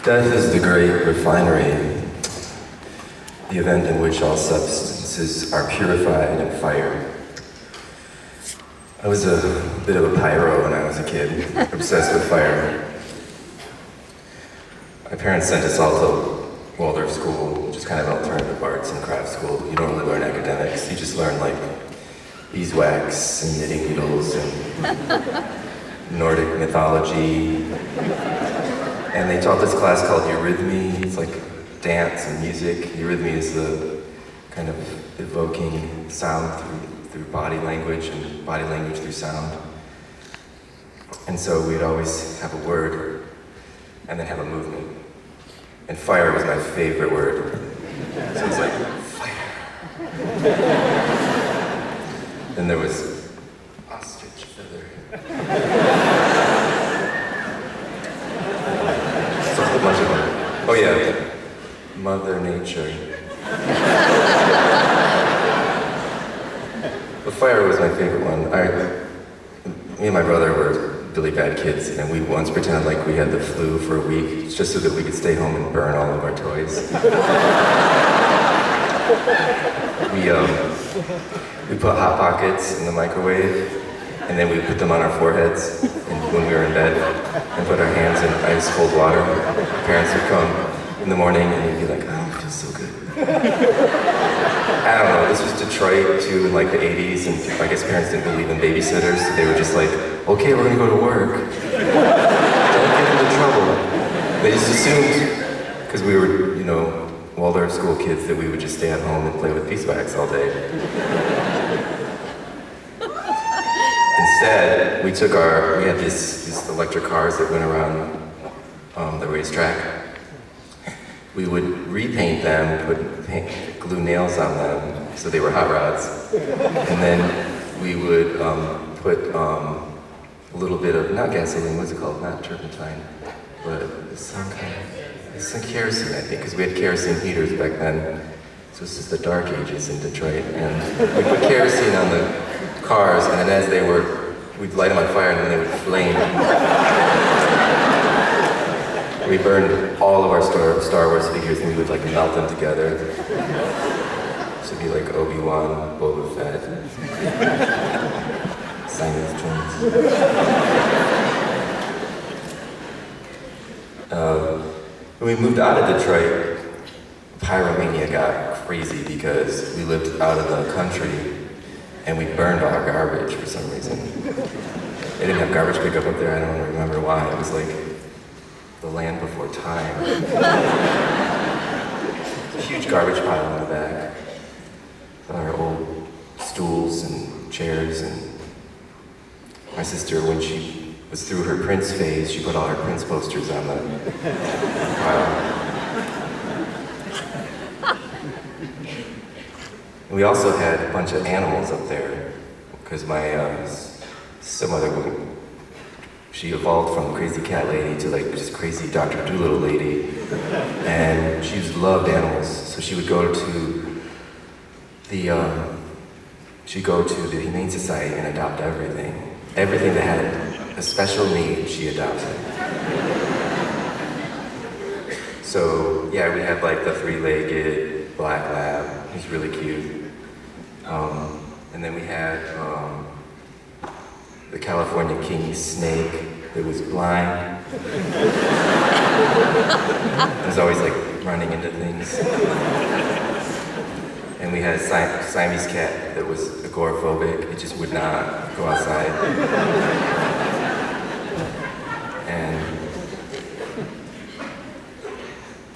Death is the great refinery, the event in which all substances are purified in fire. I was a bit of a pyro when I was a kid, obsessed with fire. My parents sent us all to Waldorf school, which is kind of an alternative arts and crafts school. You don't really learn academics, you just learn like beeswax and knitting needles and Nordic mythology. And they taught this class called eurythmy. It's like dance and music. Eurythmy is the kind of evoking sound through body language and body language through sound. And so we'd always have a word and then have a movement. And fire was my favorite word. So it's like, fire. Then there was ostrich feather. So a whole bunch of them. Oh yeah, Mother Nature. The fire was my favorite one. Me and my brother were really bad kids, and we once pretended like we had the flu for a week, just so that we could stay home and burn all of our toys. We put Hot Pockets in the microwave, and then we put them on our foreheads when we were in bed, and put our hands in ice cold water. Our parents would come in the morning, and we'd be like, oh, it feels so good. I don't know, this was Detroit too in like the 80s, and I guess parents didn't believe in babysitters, so they were just like, okay, we're gonna go to work. Don't get into trouble. They just assumed, because we were, Waldorf school kids, that we would just stay at home and play with beeswax all day. Instead, we had these electric cars that went around the racetrack. We would repaint them, glue nails on them, so they were hot rods. And then we would put a little bit of, not gasoline, what's it called? Not turpentine, but some kerosene, I think, because we had kerosene heaters back then. So this is the dark ages in Detroit. And we put kerosene on the cars, and then as we'd light them on fire, and then they would flame. We burned all of our Star Wars figures, and we would like melt them together. So it'd be like Obi-Wan, Boba Fett, Siamese twins. When we moved out of Detroit, pyromania got crazy because we lived out in the country and we burned all our garbage for some reason. They didn't have garbage pickup up there, I don't remember why. It was like the land before time. A huge garbage pile in the back. Our old stools and chairs, and my sister, when she was through her Prince phase, she put all her Prince posters on the pile. And we also had a bunch of animals up there, because my stepmother, she evolved from crazy cat lady to like just crazy Dr. Dolittle lady, and she just loved animals. So she would go to the Humane Society and adopt everything. Everything that had a special need, she adopted. So yeah, we had like the 3-legged black lab. He's really cute. And then we had the California king snake that was blind. It was always like running into things. And we had a Siamese cat that was agoraphobic. It just would not go outside.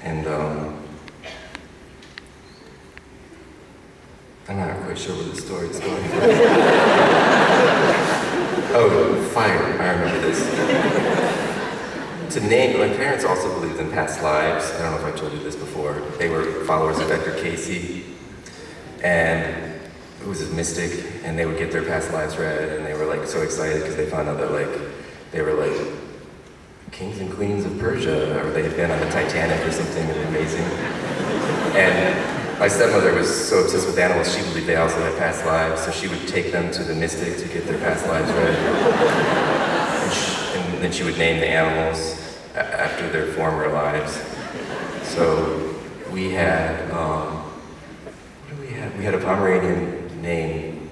And I'm not quite sure where the story is going. Oh, fire, I remember this. My parents also believed in past lives. I don't know if I told you this before. They were followers of Edgar Cayce, and it was a mystic, and they would get their past lives read, and they were like so excited because they found out that they were like kings and queens of Persia, or they had been on the Titanic or something amazing. And my stepmother was so obsessed with animals, she believed they also had past lives, so she would take them to the mystic to get their past lives read. And then she would name the animals after their former lives. So we had, what do we have? We had a Pomeranian named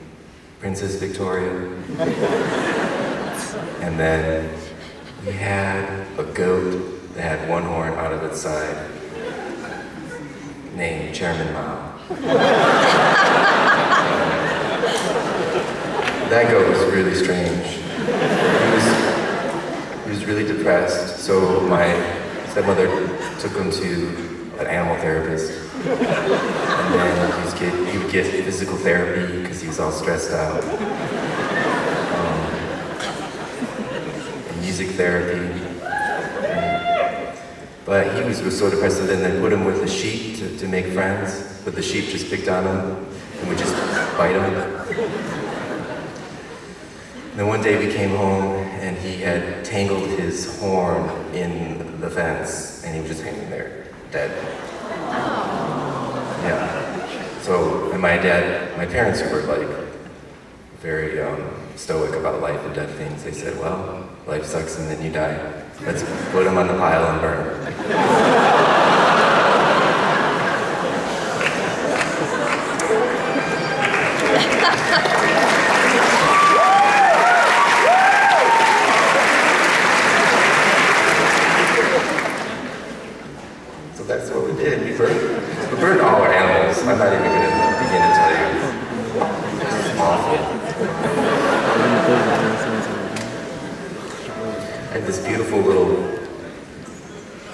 Princess Victoria. And then we had a goat that had one horn out of its side named Chairman Mao. That goat was really strange. He was really depressed, so my stepmother took him to an animal therapist. And then he would get physical therapy because he was all stressed out. And music therapy. But he was so depressed, so then they put him with the sheep to make friends, but the sheep just picked on him and would just bite him. And then one day we came home and he had tangled his horn in the fence and he was just hanging there, dead. Yeah. So, and my parents who were like very stoic about life and death things, they said, well, life sucks and then you die. Let's put him on the pile and burn him. So that's what we did. We burned all our animals. I'm not even going to begin to tell you. It's awful. I had this beautiful little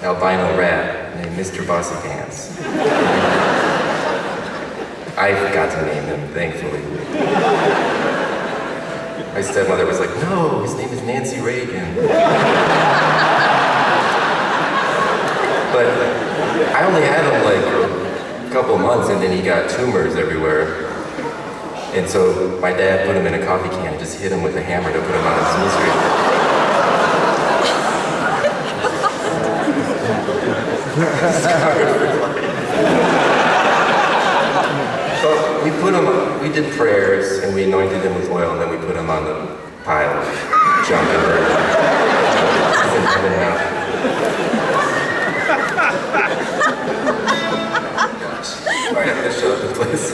albino rat named Mr. Bossy Pants. I forgot to name him, thankfully. My stepmother was like, no, his name is Nancy Reagan. But I only had him like a couple months and then he got tumors everywhere. And so my dad put him in a coffee can and just hit him with a hammer to put him out of his misery. So we did prayers and we anointed him with oil and then we put him on the pile of junk and burned him. Gosh. Alright, I'm gonna shut up the place.